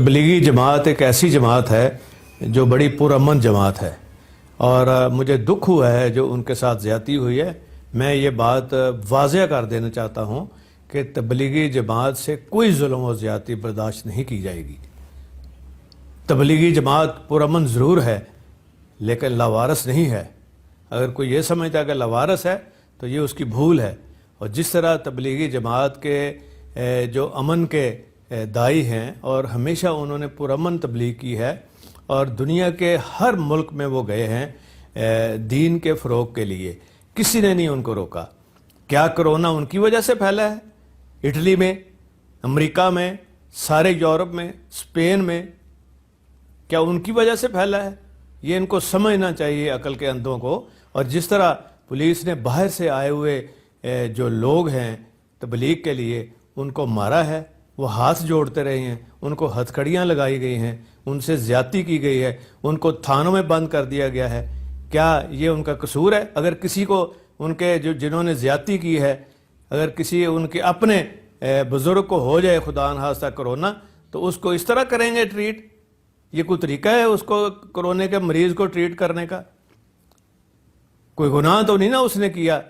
तबलीगी जमात एक ऐसी जमात है जो बड़ी पुरअमन जमात है और मुझे दुख हुआ है जो उनके साथ ज़्यादती हुई है। मैं ये बात वाज़ेह कर देना चाहता हूँ कि तबलीगी जमात से कोई जुल्म और ज़्यादती बर्दाश्त नहीं की जाएगी। तबलीगी जमात पुरअमन ज़रूर है लेकिन लावारस नहीं है। अगर कोई ये समझता है कि लावारस है तो ये उसकी भूल है। और जिस तरह तबलीगी जमात के जो अमन के दाई हैं और हमेशा उन्होंने पुरअमन तबलीग की है और दुनिया के हर मुल्क में वो गए हैं दीन के फ़रोग़ के लिए, किसी ने नहीं उनको रोका। क्या कोरोना उनकी वजह से फैला है? इटली में, अमेरिका में, सारे यूरोप में, स्पेन में, क्या उनकी वजह से फैला है? ये इनको समझना चाहिए अकल के अंधों को। और जिस तरह पुलिस ने बाहर से आए हुए जो लोग हैं तबलीग के लिए उनको मारा है, वो हाथ जोड़ते रहे हैं, उनको हथकड़ियाँ लगाई गई हैं, उनसे ज़्यादती की गई है, उनको थानों में बंद कर दिया गया है। क्या ये उनका कसूर है? अगर किसी को उनके जिन्होंने ज़्यादती की है, अगर किसी उनके अपने बुज़ुर्ग को हो जाए खुदा न खास्ता कोरोना, तो उसको इस तरह करेंगे ट्रीट? ये कोई तरीका है उसको कोरोना के मरीज़ को ट्रीट करने का? कोई गुनाह तो नहीं ना उसने किया,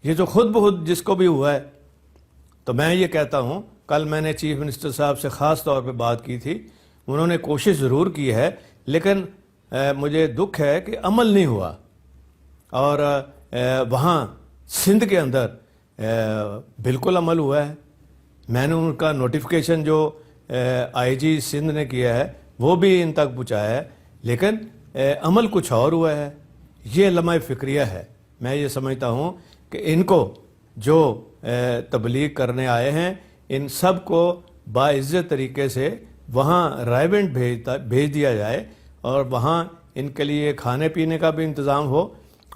ये तो खुद बहुत जिसको भी हुआ है। तो मैं ये कहता हूँ, कल मैंने चीफ मिनिस्टर साहब से ख़ास तौर पे बात की थी, उन्होंने कोशिश ज़रूर की है लेकिन मुझे दुख है कि अमल नहीं हुआ। और वहाँ सिंध के अंदर बिल्कुल अमल हुआ है। मैंने उनका नोटिफिकेशन जो आईजी सिंध ने किया है वो भी इन तक पहुँचाया है, लेकिन अमल कुछ और हुआ है। ये लम्हा फ़िक्रिया है। मैं ये समझता हूँ कि इनको जो तबलीग करने आए हैं इन सब को बाइज़्ज़त तरीके से वहाँ रायवेंट भेज दिया जाए और वहाँ इनके लिए खाने पीने का भी इंतज़ाम हो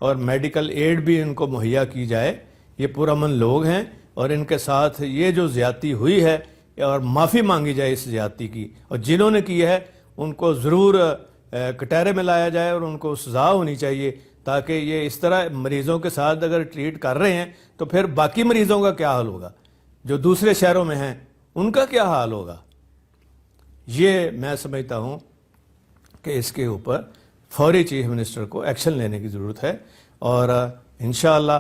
और मेडिकल एड भी इनको मुहैया की जाए। ये पुरअमन लोग हैं और इनके साथ ये जो ज़्यादती हुई है और माफ़ी मांगी जाए इस ज़्यादती की, और जिन्होंने की है उनको ज़रूर कटहरे में लाया जाए और उनको सज़ा होनी चाहिए, ताकि ये इस तरह मरीज़ों के साथ अगर ट्रीट कर रहे हैं तो फिर बाकी मरीज़ों का क्या हाल होगा, जो दूसरे शहरों में हैं उनका क्या हाल होगा। ये मैं समझता हूँ कि इसके ऊपर फौरी चीफ मिनिस्टर को एक्शन लेने की ज़रूरत है। और इंशाअल्लाह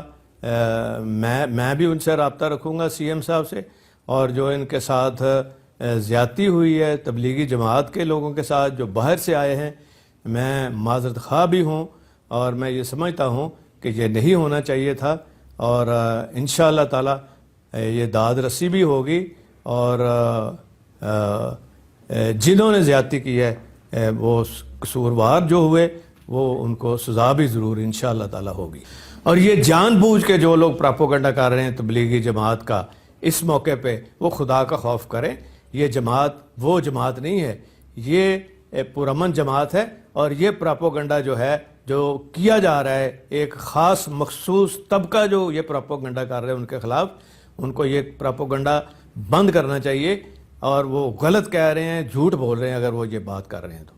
मैं भी उनसे रब्ता रखूँगा सीएम साहब से, और जो इनके साथ ज़्यादती हुई है तबलीगी जमात के लोगों के साथ जो बाहर से आए हैं, मैं माज़रत ख़्वाह भी हूँ और मैं ये समझता हूँ कि ये नहीं होना चाहिए था। और इंशाअल्लाह ताला ये दाद रसी भी होगी और जिन्होंने ज़्यादती की है वो कसूरवार जो हुए वो उनको सज़ा भी ज़रूर इंशाअल्लाह ताला होगी। और ये जानबूझ के जो लोग प्रोपेगेंडा कर रहे हैं तबलीगी जमात का इस मौके पे, वो खुदा का खौफ करें। ये जमात वो जमात नहीं है, ये पुरअमन जमात है। और ये प्रोपेगेंडा जो है जो किया जा रहा है एक ख़ास मखसूस तबका जो ये प्रोपेगेंडा कर रहे हैं उनके ख़िलाफ़, उनको ये प्रोपेगेंडा बंद करना चाहिए। और वो गलत कह रहे हैं, झूठ बोल रहे हैं अगर वो ये बात कर रहे हैं तो।